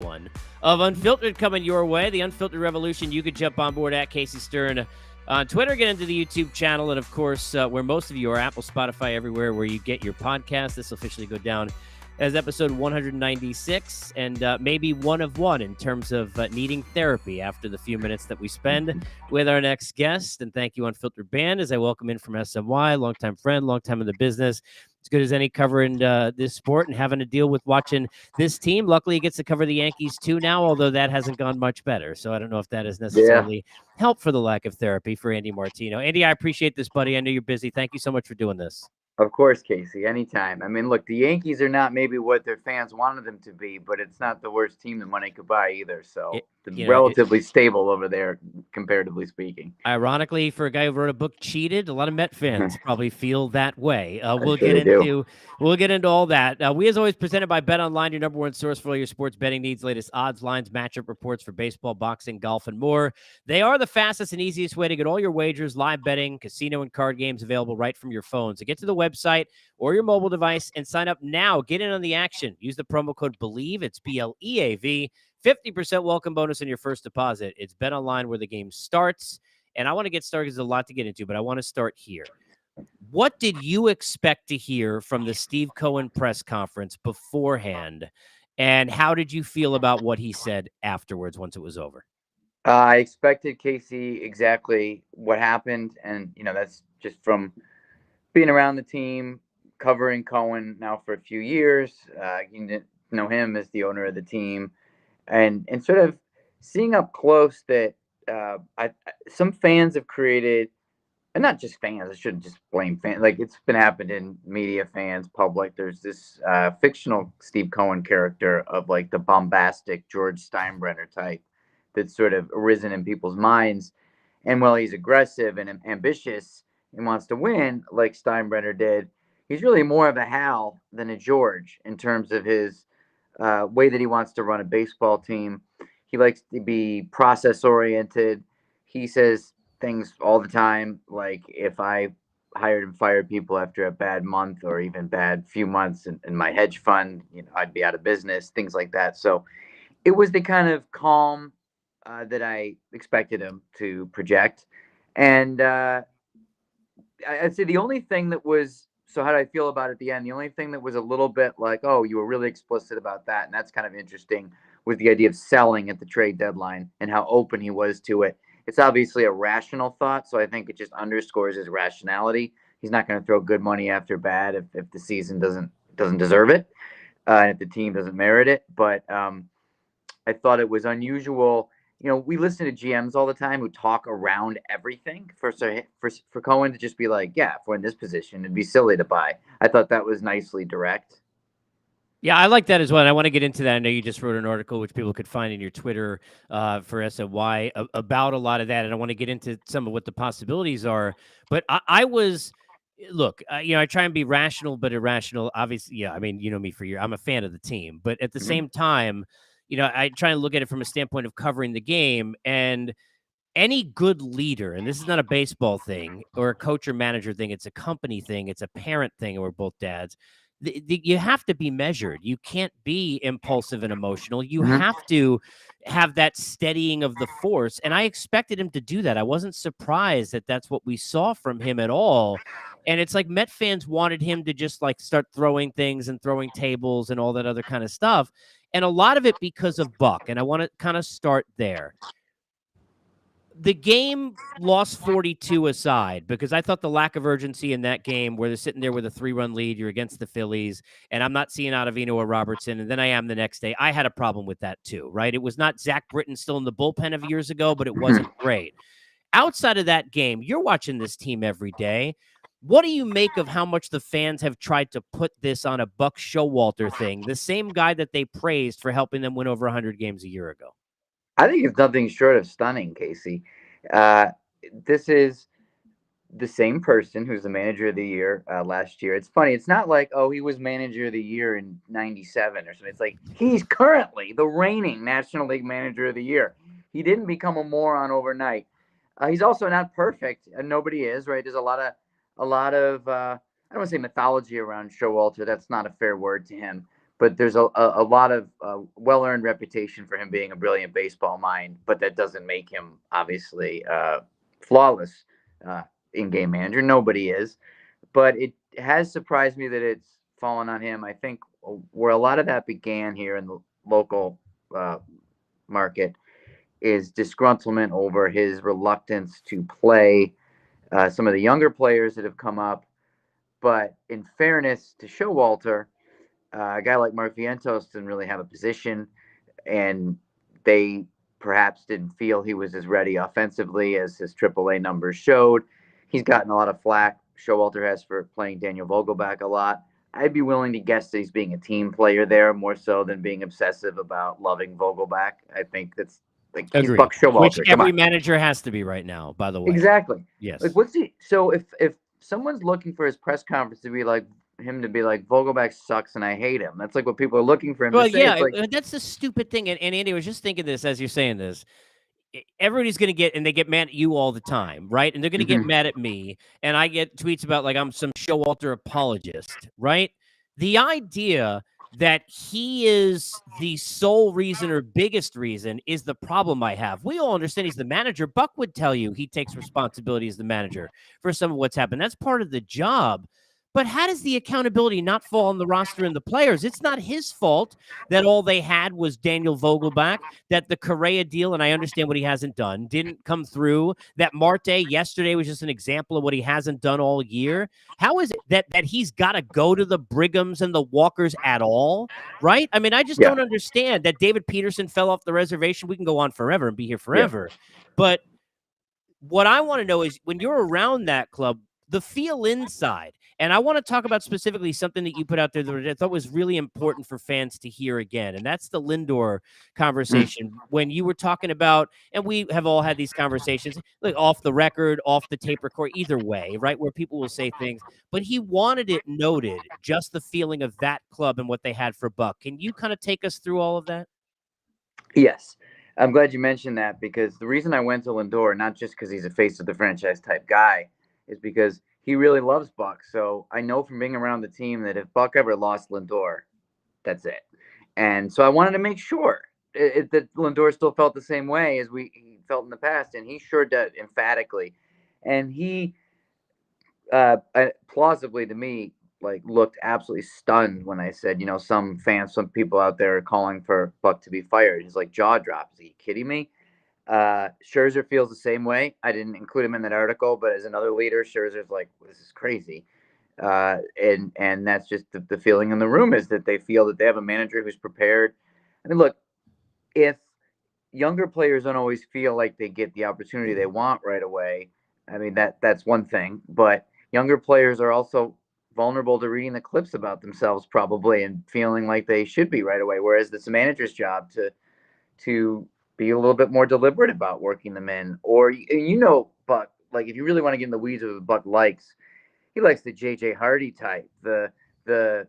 One of Unfiltered coming your way. The Unfiltered Revolution. You could jump on board at Casey Stern on Twitter, get into the YouTube channel, and of course, where most of you are, Apple, Spotify, everywhere where you get your podcast. This will officially go down as episode 196, and maybe one of one in terms of needing therapy after the few minutes that we spend with our next guest. And thank you, Unfiltered Band, as I welcome in from SMY, longtime friend, long time in the business. As good as any covering this sport and having to deal with watching this team. Luckily, he gets to cover the Yankees too now, although that hasn't gone much better. So I don't know if that has necessarily helped for the lack of therapy for Andy Martino. Andy, I appreciate this, buddy. I know you're busy. Thank you so much for doing this. Of course, Casey, anytime. I mean, look, the Yankees are not maybe what their fans wanted them to be, but it's not the worst team that money could buy either. So relatively stable over there, comparatively speaking. Ironically, for a guy who wrote a book, Cheated, a lot of Met fans probably feel that way. We'll get into all that. We, as always, presented by BetOnline, your number one source for all your sports betting needs, latest odds, lines, matchup reports for baseball, boxing, golf, and more. They are the fastest and easiest way to get all your wagers, live betting, casino, and card games available right from your phone. So get to the website or your mobile device and sign up now. Get in on the action. Use the promo code BELIEVE. It's BLEAV. 50% welcome bonus on your first deposit. It's BetOnline where the game starts. And I want to get started because there's a lot to get into, but I want to start here. What did you expect to hear from the Steve Cohen press conference beforehand? And how did you feel about what he said afterwards once it was over? I expected, Casey, exactly what happened. And, that's just from being around the team, covering Cohen now for a few years. You know him as the owner of the team. And sort of seeing up close that some fans have created, and not just fans, I shouldn't just blame fans. Like, it's been happened in media, fans, public. There's this fictional Steve Cohen character of like the bombastic George Steinbrenner type that's sort of arisen in people's minds. And while he's aggressive and ambitious and wants to win like Steinbrenner did, he's really more of a Hal than a George in terms of his way that he wants to run a baseball team. He likes to be process oriented. He says things all the time, like if I hired and fired people after a bad month or even bad few months in my hedge fund, I'd be out of business, things like that. So it was the kind of calm that I expected him to project. And I'd say the only thing that was, so how did I feel about it at the end? The only thing that was a little bit like, oh, you were really explicit about that, and that's kind of interesting, was the idea of selling at the trade deadline and how open he was to it. It's obviously a rational thought, so I think it just underscores his rationality. He's not going to throw good money after bad if the season doesn't deserve it, and if the team doesn't merit it. But I thought it was unusual. We listen to GMs all the time who talk around everything. For Cohen to just be like, yeah, if we're in this position, it'd be silly to buy. I thought that was nicely direct. Yeah, I like that as well. And I want to get into that. I know you just wrote an article, which people could find in your Twitter for SMY about a lot of that. And I want to get into some of what the possibilities are. But I was, look, I try and be rational, but irrational. Obviously, yeah, I mean, you know me for years. I'm a fan of the team. But at the same time, I try and look at it from a standpoint of covering the game. And any good leader, and this is not a baseball thing or a coach or manager thing, it's a company thing, it's a parent thing, and we're both dads. You have to be measured. You can't be impulsive and emotional. You have to have that steadying of the force. And I expected him to do that. I wasn't surprised that that's what we saw from him at all. And it's like Met fans wanted him to just like start throwing things and throwing tables and all that other kind of stuff. And a lot of it because of Buck. And I want to kind of start there. The game lost 42 aside, because I thought the lack of urgency in that game where they're sitting there with a 3-run lead, you're against the Phillies, and I'm not seeing Ottavino or Robertson, and then I am the next day. I had a problem with that too, right? It was not Zach Britton still in the bullpen of years ago, but it wasn't great. Outside of that game, you're watching this team every day. What do you make of how much the fans have tried to put this on a Buck Showalter thing, the same guy that they praised for helping them win over 100 games a year ago? I think it's nothing short of stunning, Casey. This is the same person who's the manager of the year last year. It's funny. It's not like, oh, he was manager of the year in 97 or something. It's like he's currently the reigning National League manager of the year. He didn't become a moron overnight. He's also not perfect, and nobody is, right? There's a lot of I don't want to say mythology around Showalter. That's not a fair word to him. but there's a lot of well-earned reputation for him being a brilliant baseball mind, but that doesn't make him obviously flawless uh, in-game manager. Nobody is, but it has surprised me that it's fallen on him. I think where a lot of that began here in the local uh, market is disgruntlement over his reluctance to play some of the younger players that have come up. But in fairness to Showalter, a guy like Mark Vientos didn't really have a position, and they perhaps didn't feel he was as ready offensively as his AAA numbers showed. He's gotten a lot of flack. Showalter has for playing Daniel Vogelback a lot. I'd be willing to guess that he's being a team player there more so than being obsessive about loving Vogelback. I think that's like he's Agreed. Buck Which Showalter. Come every on. manager has to be right now, by the way. Exactly. Like, Yes. what's he? So if someone's looking for his press conference to be like him to be like Vogelback sucks and I hate him, that's like what people are looking for him to Well, say. yeah, It's like, that's the stupid thing. And Andy, I was just thinking this as you're saying this. Everybody's going to get, and they get mad at you all the time, right? And they're going to get mhm. mad at me. And I get tweets about like I'm some Showalter apologist, right? The idea that he is the sole reason or biggest reason is the problem I have. We all understand he's the manager. Buck would tell you he takes responsibility as the manager for some of what's happened. That's part of the job. But how does the accountability not fall on the roster and the players? It's not his fault that all they had was Daniel Vogelback, that the Correa deal, and I understand what he hasn't done, didn't come through, that Marte yesterday was just an example of what he hasn't done all year. How is it that he's got to go to the Brighams and the Walkers at all, right? I mean, I just Yeah, don't understand that David Peterson fell off the reservation. We can go on forever and be here yeah. forever. But what I want to know is when you're around that club, the feel inside. And I want to talk about specifically something that you put out there that I thought was really important for fans to hear again. And that's the Lindor Mm. conversation when you were talking about, and we have all had these conversations, like off the record, off the tape record, either way, right? Where people will say things, but he wanted it noted, just the feeling of that club and what they had for Buck. Can you kind of take us through all of that? Yes, I'm glad you mentioned that because the reason I went to Lindor, not just because he's a face of the franchise type guy, is because he really loves Buck. So I know from being around the team that if Buck ever lost Lindor, that's it. And so I wanted to make sure that Lindor still felt the same way as he felt in the past, and he sure did emphatically. And he, plausibly to me, like looked absolutely stunned when I said, some fans, some people out there are calling for Buck to be fired. He's like jaw drops. Are you kidding me? Scherzer feels the same way. I didn't include him in that article, but as another leader, Scherzer's like, this is crazy. And that's just the feeling in the room is that they feel that they have a manager who's prepared. I mean, look, if younger players don't always feel like they get the opportunity they want right away, I mean that's one thing. But younger players are also vulnerable to reading the clips about themselves probably and feeling like they should be right away. Whereas it's a manager's job to be a little bit more deliberate about working them in. Or Buck, like if you really want to get in the weeds of what Buck likes, he likes the JJ Hardy type, the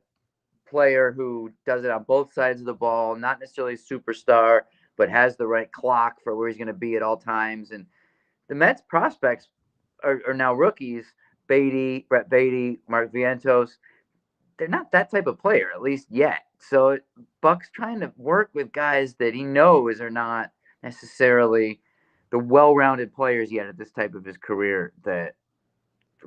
player who does it on both sides of the ball, not necessarily a superstar, but has the right clock for where he's going to be at all times. And the Mets prospects are now rookies. Brett Beatty, Mark Vientos. They're not that type of player, at least yet. So Buck's trying to work with guys that he knows are not necessarily the well-rounded players yet at this type of his career that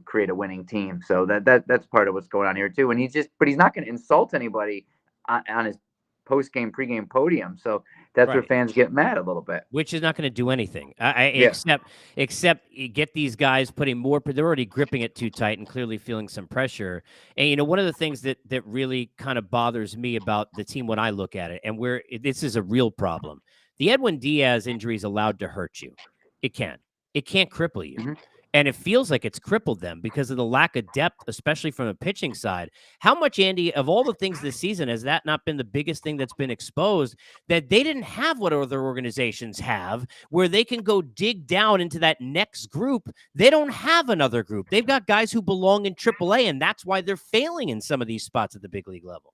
create a winning team. So that's part of what's going on here too. And but he's not going to insult anybody on his post game, pregame podium. So that's where Right. fans get mad a little bit. Which is not going to do anything. Yeah. Except you get these guys putting more. They're already gripping it too tight and clearly feeling some pressure. And one of the things that really kind of bothers me about the team when I look at it, and where this is a real problem, the Edwin Diaz injury is allowed to hurt you. It can. It can't cripple you. Mm-hmm. And it feels like it's crippled them because of the lack of depth, especially from a pitching side. How much, Andy, of all the things this season, has that not been the biggest thing that's been exposed? That they didn't have what other organizations have, where they can go dig down into that next group. They don't have another group. They've got guys who belong in AAA, and that's why they're failing in some of these spots at the big league level.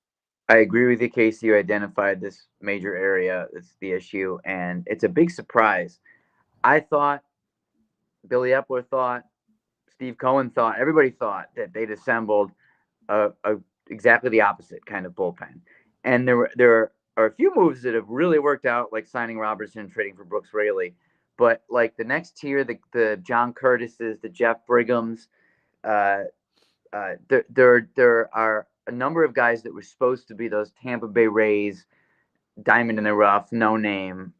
I agree with you, Casey. You identified this major area. It's the issue, and it's a big surprise. I thought, Billy Epler thought, Steve Cohen thought, everybody thought that they'd assembled a exactly the opposite kind of bullpen. And there are a few moves that have really worked out, like signing Robertson and trading for Brooks Raley. But like the next tier, the John Curtises, the Jeff Brighams, uh, there are a number of guys that were supposed to be those Tampa Bay Rays, diamond in the rough, no name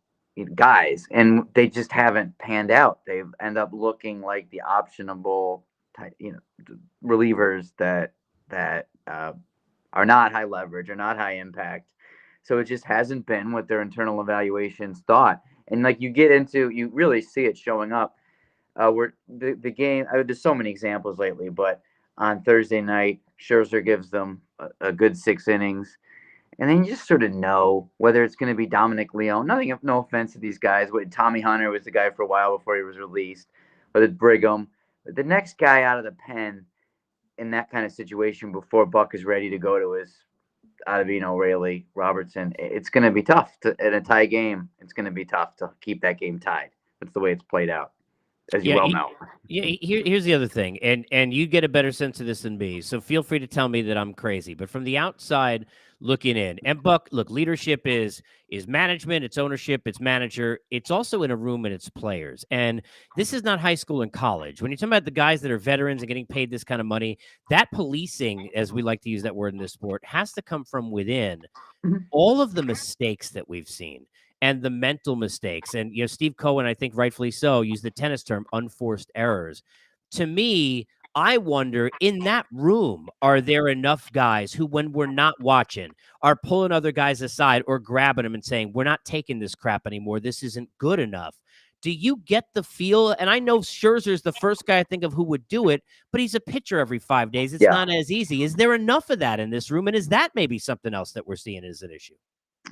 guys, and they just haven't panned out. They end up looking like the optionable, relievers that are not high leverage or not high impact. So it just hasn't been what their internal evaluations thought. And like you really see it showing up. Where the game, there's so many examples lately, but on Thursday night, Scherzer gives them a good 6 innings, and then you just sort of know whether it's going to be Dominic Leone. No offense to these guys. Tommy Hunter was the guy for a while before he was released, but it's Brigham. But the next guy out of the pen in that kind of situation before Buck is ready to go to his Ottavino, Raley, Robertson, it's going to be tough in a tie game. It's going to be tough to keep that game tied. That's the way it's played out, as you Yeah, well know. here's the other thing, and you get a better sense of this than me, so feel free to tell me that I'm crazy. But from the outside looking in, and Buck, look, leadership is management, it's ownership, it's manager, it's also in a room and it's players. And this is not high school and college. When you're talking about the guys that are veterans and getting paid this kind of money, that policing, as we like to use that word in this sport, has to come from within. All of the mistakes that we've seen and the mental mistakes. And, Steve Cohen, I think rightfully so, used the tennis term unforced errors. To me, I wonder in that room, are there enough guys who, when we're not watching, are pulling other guys aside or grabbing them and saying, we're not taking this crap anymore. This isn't good enough. Do you get the feel? And I know Scherzer's the first guy I think of who would do it, but he's a pitcher every 5 days. It's Yeah. not as easy. Is there enough of that in this room? And is that maybe something else that we're seeing as an issue?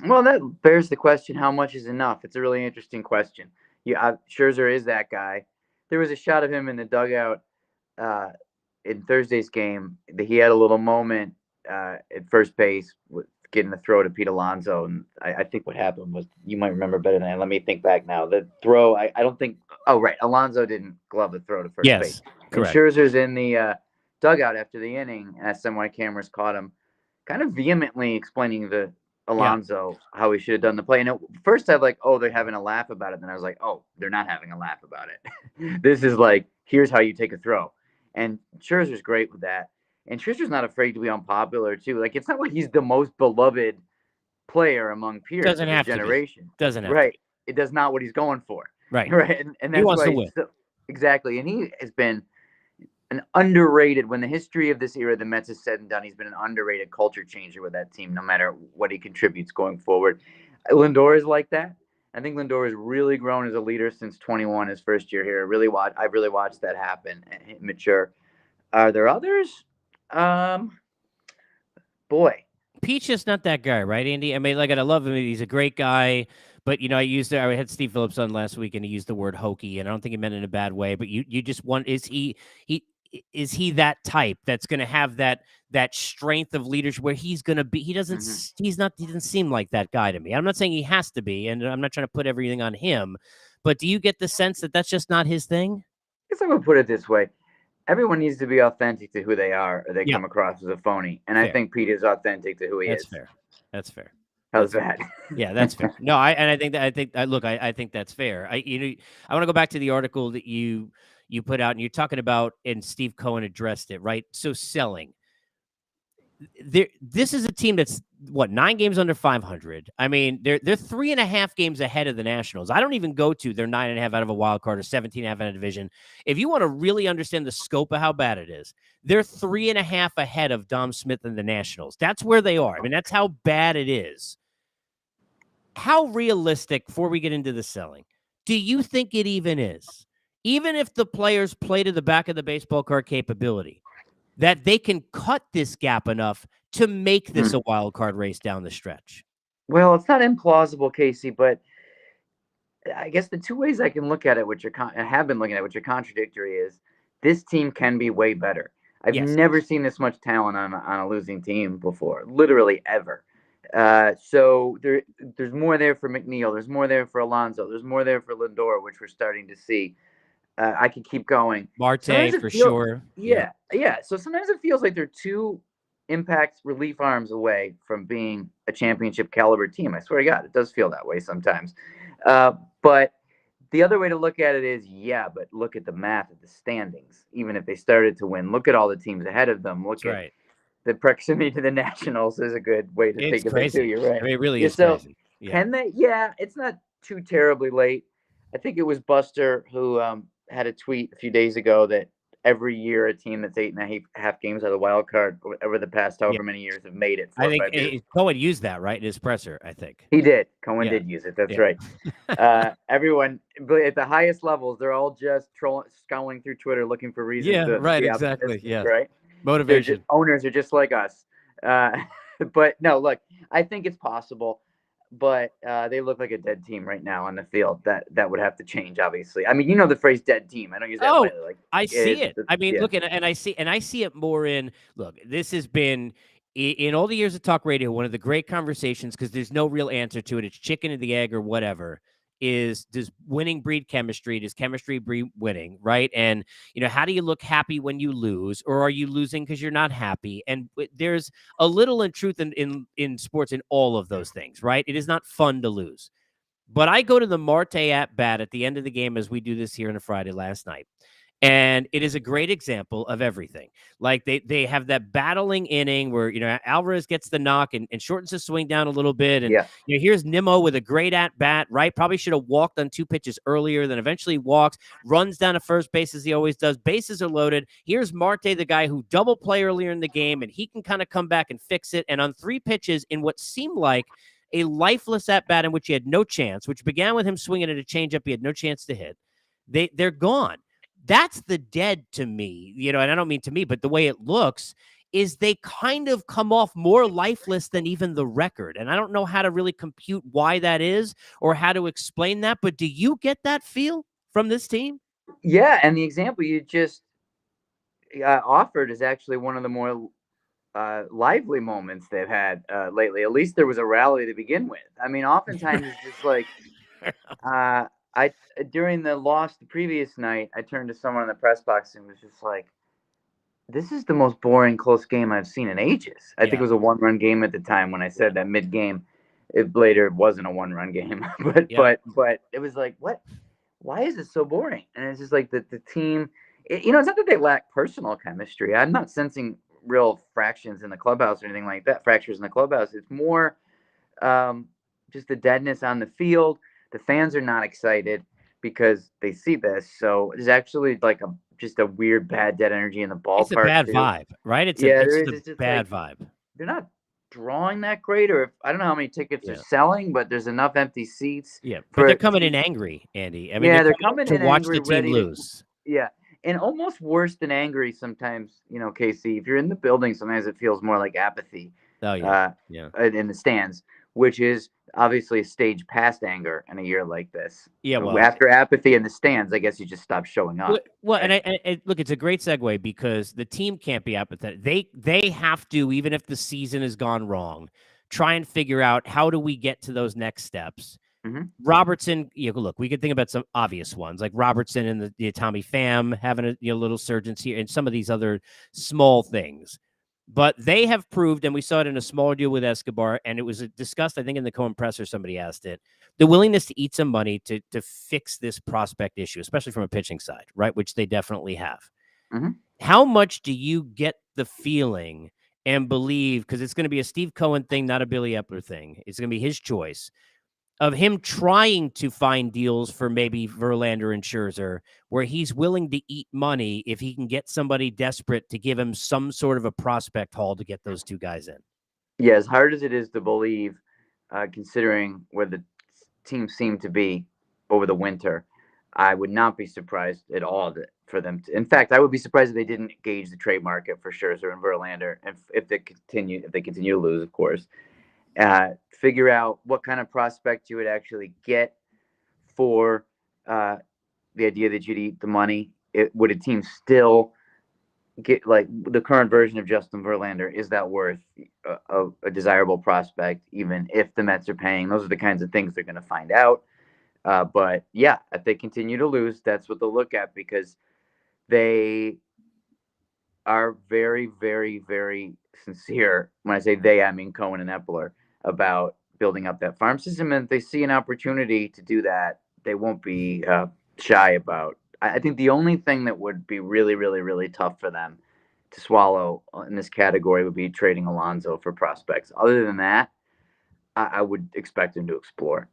Well, that bears the question: how much is enough? It's a really interesting question. Scherzer is that guy. There was a shot of him in the dugout uh, in Thursday's game. That he had a little moment at first base, with getting the throw to Pete Alonso, and I think what happened was, you might remember better than I. Let me think back now. The throw, I don't think. Oh, right, Alonso didn't glove the throw to first base, Yes, and correct. Scherzer's in the dugout after the inning, as some of cameras caught him, kind of vehemently explaining to Yeah. Alonso how he should have done the play. And at first, I'd like, oh, they're having a laugh about it. Then I was like, oh, they're not having a laugh about it. This is like, here's how you take a throw. And Scherzer's great with that. And Scherzer's not afraid to be unpopular too. Like, it's not like he's the most beloved player among peers Doesn't of his have to be. generation. Doesn't have to Right. be. It does not what he's going for. Right. Right. And He that's wants to why win. exactly. And he has been an underrated, when the history of this era of the Mets is said and done, he's been an underrated culture changer with that team, no matter what he contributes going forward. Lindor is like that. I think Lindor has really grown as a leader since 21, his first year here. I've really watched that happen and mature. Are there others? Boy. Peach is not that guy, right, Andy? I mean, like, I love him. He's a great guy. But, I had Steve Phillips on last week and he used the word hokey, and I don't think he meant it in a bad way, but you just want, is he that type that's going to have that strength of leadership where he's going to be, he doesn't seem like that guy to me. I'm not saying he has to be, and I'm not trying to put everything on him, but do you get the sense that that's just not his thing? I guess I'm going to put it this way. Everyone needs to be authentic to who they are, or they Yeah. come across as a phoney. And Fair. I think Pete is authentic to who he That's is. fair. That's fair. How's that? Yeah, that's fair. No, I think that's fair. I want to go back to the article that you put out, and you're talking about, and Steve Cohen addressed it, right? So selling. This is a team that's 9 games under 500. I mean, they're 3.5 games ahead of the Nationals. I don't even go to they're 9.5 out of a wild card or 17.5 out of a division. If you want to really understand the scope of how bad it is, they're 3.5 ahead of Dom Smith and the Nationals. That's where they are. I mean, that's how bad it is. How realistic, before we get into the selling, do you think it even is? Even if the players play to the back of the baseball card capability, that they can cut this gap enough to make this a wild card race down the stretch? Well, it's not implausible, Casey, but I guess the two ways I can look at it, which I have been looking at, which are contradictory, is this team can be way better. I've never seen this much talent on a losing team before, literally ever. So there's more there for McNeil. There's more there for Alonso. There's more there for Lindor, which we're starting to see. I could keep going. Marte, for sure. Yeah. So sometimes it feels like they're too Impact's relief arms away from being a championship caliber team. I swear to God, it does feel that way sometimes. But the other way to look at it is, yeah, but look at the math of the standings. Even if they started to win, look at all the teams ahead of them. Look That's at right. the proximity to the Nationals is a good way to It's think of it too. crazy. You're right. I mean, it really Yeah. is So crazy. Yeah. can they? Yeah, it's not too terribly late. I think it was Buster who had a tweet a few days ago that every year a team that's 8.5 games out of the wild card over the past Yeah. however many years have made it I 4 or think 5 years. Cohen used that, right, in his presser, I think. He did. Cohen Yeah. did use it. That's Yeah. right. Everyone at the highest levels, they're all just scrolling through Twitter looking for reasons Yeah, to right, be exactly. optimistic, Yeah. right? They're just Motivation. owners are just like us. Uh, but no, look, I think it's possible, but they look like a dead team right now on the field. That would have to change, obviously. I mean, you know the phrase "dead team." I don't use that Oh, lightly. Like I see it. I mean, yeah, look, and I see it more in, look, this has been in all the years of talk radio, one of the great conversations, because there's no real answer to it. It's chicken and the egg or whatever. Is does winning breed chemistry? Does chemistry breed winning? Right? And how do you look happy when you lose, or are you losing because you're not happy? And there's a little in truth in sports in all of those things, right? It is not fun to lose. But I go to the Marte at bat at the end of the game, as we do this here on a Friday last night. And it is a great example of everything. Like they have that battling inning where, Alvarez gets the knock and shortens the swing down a little bit. And, yeah, here's Nimmo with a great at bat, right? Probably should have walked on 2 pitches earlier, then eventually walks, runs down to first base as he always does. Bases are loaded. Here's Marte, the guy who double play earlier in the game, and he can kind of come back and fix it. And on 3 pitches in what seemed like a lifeless at bat in which he had no chance, which began with him swinging at a changeup he had no chance to hit. They're gone. That's the dead to me, and I don't mean to me, but the way it looks is they kind of come off more lifeless than even the record. And I don't know how to really compute why that is or how to explain that. But do you get that feel from this team? yeah. And the example you just offered is actually one of the more lively moments they've had lately. At least there was a rally to begin with. I mean, oftentimes it's just like I during the loss the previous night, I turned to someone in the press box and was just like, "This is the most boring close game I've seen in ages." I think it Yeah. was a one-run game at the time when I said that mid-game. It later wasn't a one-run game, but Yep. but it was like, what? Why is it so boring? And it's just like the team. It's not that they lack personal chemistry. I'm not sensing real fractions in the clubhouse or anything like that. Fractures in the clubhouse. It's more um, just the deadness on the field. The fans are not excited because they see this. So there's actually like just a weird bad dead energy in the It's a ballpark bad too. vibe, right? It's Yeah, there just is. a It's just like bad vibe. they're not drawing that great, or if I don't know how many tickets they're Yeah. selling, but there's enough empty seats Yeah. But for they're a coming in team. angry, Andy. I mean, they're Yeah, they're coming in coming to in watch angry, the team ready to. lose. Yeah, and almost worse than angry sometimes. Casey, if you're in the building, sometimes it feels more like apathy Oh, yeah. uh, Yeah. in the stands, which is obviously a stage past anger in a year like this. Yeah. Well, After apathy in the stands, I guess you just stop showing Well, up. well, Right? and look, it's a great segue because the team can't be apathetic. They have to, even if the season has gone wrong, try and figure out how do we get to those next steps. Hmm. Robertson, look, we could think about some obvious ones like Robertson and the Tommy Pham having a little surgence here, and some of these other small things. But they have proved, and we saw it in a smaller deal with Escobar, and it was discussed, I think, in the Cohen presser, somebody asked it, the willingness to eat some money to fix this prospect issue, especially from a pitching side, right? Which they definitely have. Hmm. How much do you get the feeling and believe, because it's going to be a Steve Cohen thing, not a Billy Epler thing. It's going to be his choice of him trying to find deals for maybe Verlander and Scherzer, where he's willing to eat money if he can get somebody desperate to give him some sort of a prospect haul to get those 2 guys in. Yeah, as hard as it is to believe, considering where the teams seem to be over the winter, I would not be surprised at all for them to. In fact, I would be surprised if they didn't gauge the trade market for Scherzer and Verlander, and if they continue to lose, of course. Figure out what kind of prospect you would actually get for the idea that you'd eat the money. Would a team still get like the current version of Justin Verlander? Is that worth a desirable prospect, even if the Mets are paying? Those are the kinds of things they're going to find out. But yeah, if they continue to lose, that's what they'll look at because they are very, very, very sincere. When I say they, I mean Cohen and Epler, about building up that farm system. And if they see an opportunity to do that, they won't be shy about. I think the only thing that would be really, really, really tough for them to swallow in this category would be trading Alonso for prospects. Other than that, I would expect them to explore.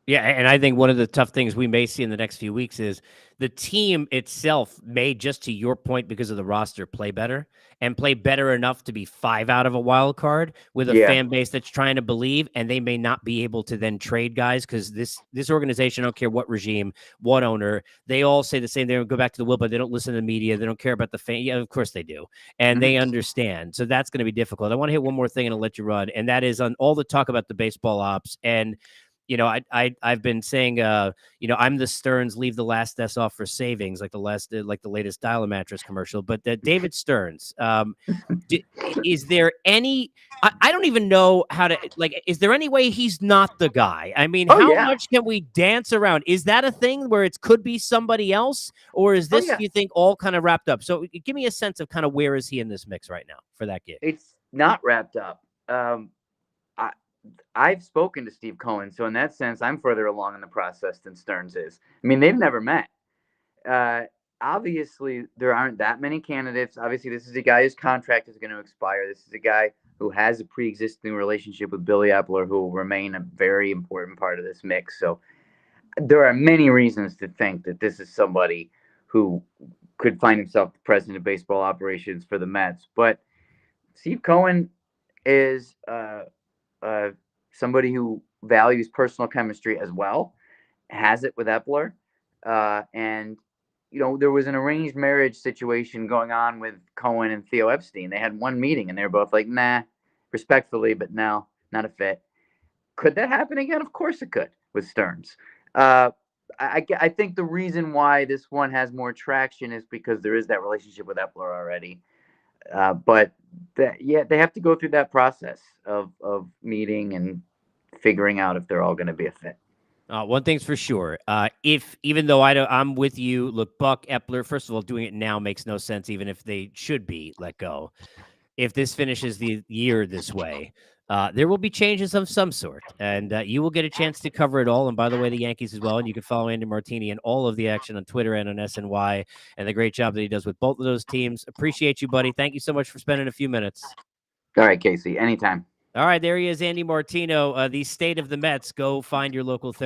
Yeah, and I think one of the tough things we may see in the next few weeks is the team itself may, just to your point, because of the roster, play better and play better enough to be 5 out of a wild card with a Yeah. fan base that's trying to believe, and they may not be able to then trade guys because this organization, I don't care what regime, what owner, they all say the same. They go back to the will, but they don't listen to the media. They don't care about the fan. Yeah, of course they do, and they understand. So that's going to be difficult. I want to hit one more thing and I'll let you run, and that is on all the talk about the baseball ops. And I've been saying, I'm the Stearns leave the last S off for savings, like the latest Dial a Mattress commercial. But David Stearns, is there any? I don't even know how to Is there any way he's not the guy? I mean, Oh how yeah. much can we dance around? Is that a thing where it could be somebody else, or is Oh this, yeah. you think, all kind of wrapped up? So give me a sense of kind of where is he in this mix right now for that gig? It's not wrapped up. I I've spoken to Steve Cohen, so in that sense, I'm further along in the process than Stearns is. I mean, they've never met. Uh, Obviously, there aren't that many candidates. Obviously, this is a guy whose contract is going to expire. This is a guy who has a pre-existing relationship with Billy Epler, who will remain a very important part of this mix. So there are many reasons to think that this is somebody who could find himself the president of baseball operations for the Mets. But Steve Cohen is uh, somebody who values personal chemistry as well, has it with Epler. And, there was an arranged marriage situation going on with Cohen and Theo Epstein. They had one meeting and they were both like, nah, respectfully, but no, not a fit. Could that happen again? Of course it could with Stearns. Uh, I think the reason why this one has more traction is because there is that relationship with Epler already. But they have to go through that process of meeting and figuring out if they're all going to be a fit. One thing's for sure. If even though I'm with you, look, Buck Epler. First of all, doing it now makes no sense, even if they should be let go. If this finishes the year this way, there will be changes of some sort, and you will get a chance to cover it all. And by the way, the Yankees as well. And you can follow Andy Martini and all of the action on Twitter and on SNY, and the great job that he does with both of those teams. Appreciate you, buddy. Thank you so much for spending a few minutes. All right, Casey, anytime. All right, there he is, Andy Martino. The state of the Mets. Go find your local therapist.